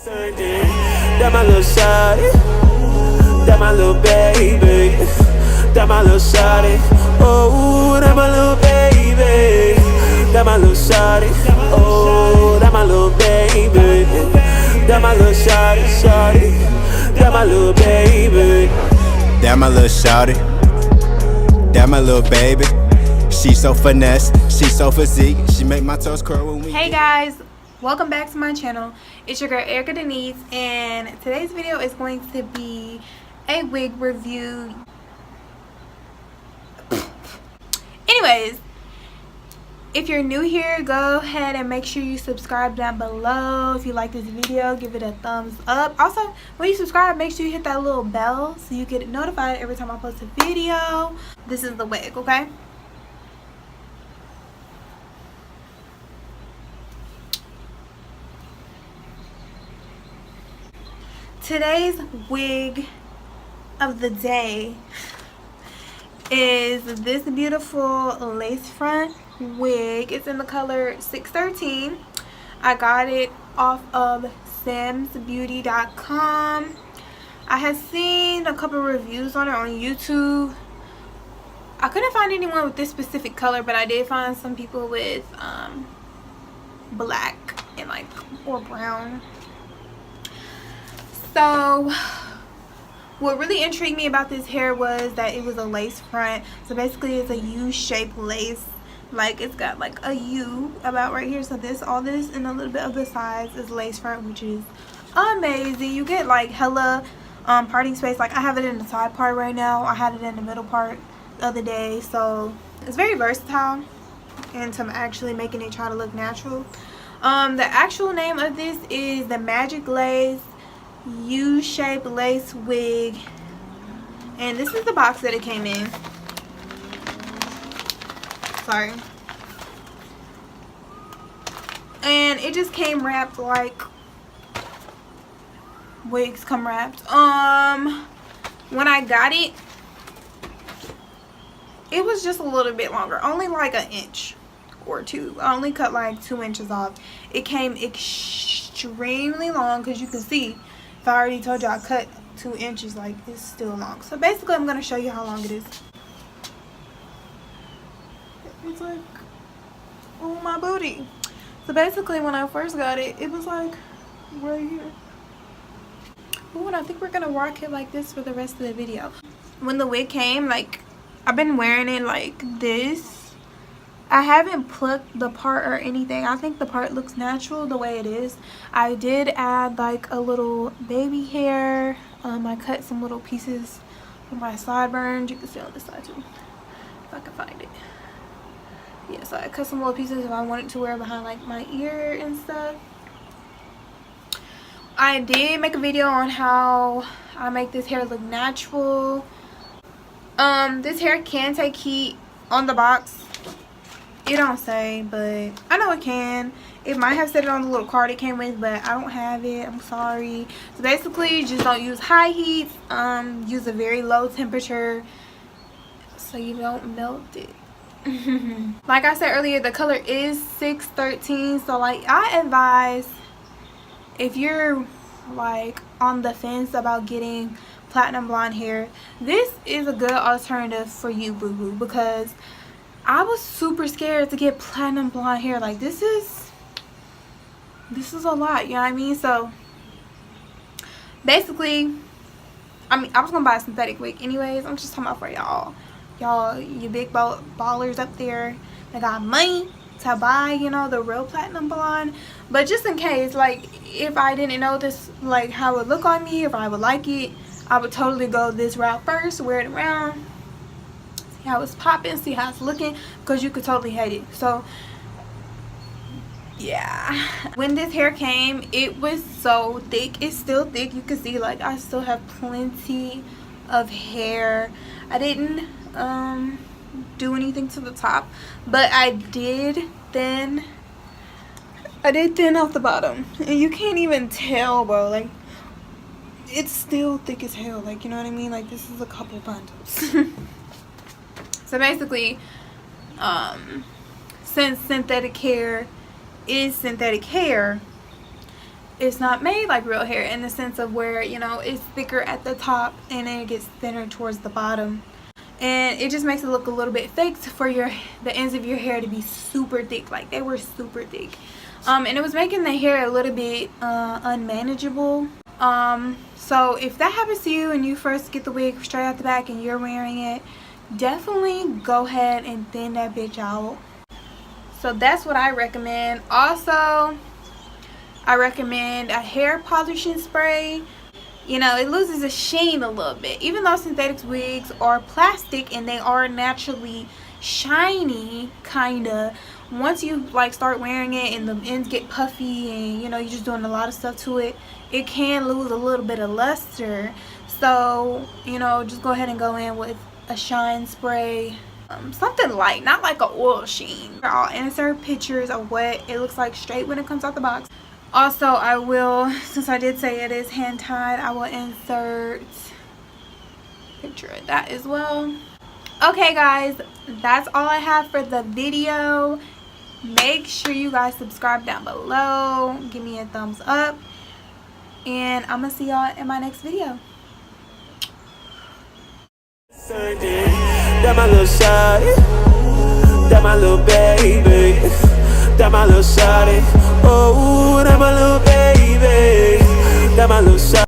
That my little shawty, that my little baby, that my little shawty, oh, that my little baby, that my little shawty, oh, that my little baby, that my little shawty, that my little baby, that my little shawty, that my little baby. She so finesse, she so physique, she make my toes curl when we. Hey guys, welcome back to my channel. It's your girl Erica Denise, and today's video is going to be a wig review. Anyways, if you're new here, go ahead and make sure you subscribe down below. If you like this video, give it a thumbs up. Also, when you subscribe, make sure you hit that little bell so you get notified every time I post a video. This is the wig, okay? Today's wig of the day is this beautiful lace front wig. It's in the color 613. I got it off of samsbeauty.com. I had seen a couple reviews on it on YouTube. I couldn't find anyone with this specific color, but I did find some people with black and or brown. So what really intrigued me about this hair was that it was a lace front. So basically it's a U-shaped lace. Like it's got like a U about right here. So all this and a little bit of the sides is lace front, which is amazing. You get like hella parting space. Like I have it in the side part right now. I had it in the middle part the other day. So it's very versatile, and so I'm actually making it try to look natural. The actual name of this is the Magic Lace U-shaped lace wig, and this is the box that it came in. Sorry. And it just came wrapped like wigs come wrapped. When I got it, it was just a little bit longer, only like an inch or two. I only cut like 2 inches off. It came extremely long, because you can see, if I already told you I cut 2 inches, like it's still long. So basically I'm going to show you how long it is. It's like on my booty. So basically when I first got it, it was like right here. Ooh, and I think we're going to rock it like this for the rest of the video. When the wig came, like I've been wearing it like this. I haven't plucked the part or anything. I think the part looks natural the way it is. I did add like a little baby hair. I cut some little pieces for my sideburns. You can see on this side too, if I can find it. Yeah, so I cut some little pieces if I wanted to wear behind like my ear and stuff. I did make a video on how I make this hair look natural. This hair can take heat. On the box it don't say, but I know it can. It might have said it on the little card it came with, but I don't have it. I'm sorry. So basically just don't use high heat. Use a very low temperature so you don't melt it. Like I said earlier, the color is 613. So like I advise, if you're like on the fence about getting platinum blonde hair, this is a good alternative for you, boo boo, because I was super scared to get platinum blonde hair. Like this is a lot, you know what I mean? So basically, I was gonna buy a synthetic wig anyways. I'm just talking about for y'all, you big ballers up there that got money to buy, you know, the real platinum blonde. But just in case, like if I didn't know this, like how it would look on me, if I would like it, I would totally go this route first, wear it around, see how it's popping, see how it's looking, because you could totally hate it. So yeah, when this hair came, it was so thick. It's still thick. You can see like I still have plenty of hair. I didn't do anything to the top, but I did thin off the bottom, and you can't even tell, bro. Like it's still thick as hell, like, you know what I mean? Like this is a couple bundles. So basically, since synthetic hair is synthetic hair, it's not made like real hair, in the sense of where, you know, it's thicker at the top and then it gets thinner towards the bottom, and it just makes it look a little bit fake for the ends of your hair to be super thick. Like, they were super thick, and it was making the hair a little bit unmanageable. So if that happens to you and you first get the wig straight out the back and you're wearing it, definitely go ahead and thin that bitch out. So that's what I recommend. Also, I recommend a hair polishing spray. You know, it loses its sheen a little bit. Even though synthetic wigs are plastic and they are naturally shiny, kinda, once you like start wearing it and the ends get puffy and, you know, you're just doing a lot of stuff to it, it can lose a little bit of luster. So, you know, just go ahead and go in with a shine spray, something light, not like an oil sheen. I'll insert pictures of what it looks like straight when it comes out the box. Also, I will, since I did say it is hand tied, I will insert a picture of that as well. Okay guys, that's all I have for the video. Make sure you guys subscribe down below, give me a thumbs up, and I'm gonna see y'all in my next video. That my little shawty, that my little baby, that my little shawty, oh, that my little baby, that my little shawty.